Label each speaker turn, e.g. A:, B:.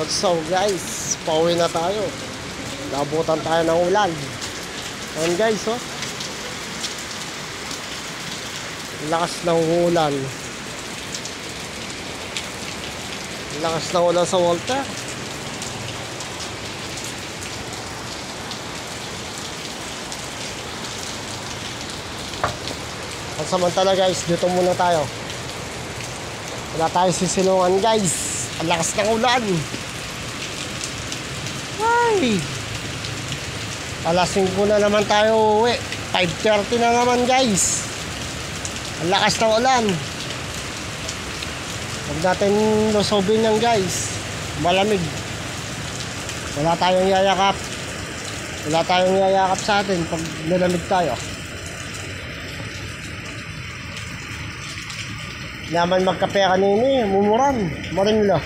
A: So guys, pauwi na tayo. Nabutan tayo ng ulan. Ayan guys, oh. Lakas ng ulan. Lakas ng ulan sa Walter. At samantala guys, dito muna tayo. Wala tayo sisilungan guys. Ang lakas ng ulan. Ay! Alas 5 na naman tayo uwi. 5:30 na naman guys. Ang lakas ng ulan. Huwag natin lusobin yan guys. Malamig. Wala tayong yayakap. Wala tayong yayakap sa atin pag nalamig tayo. Naman magkape kanini, mumuran, marimlo.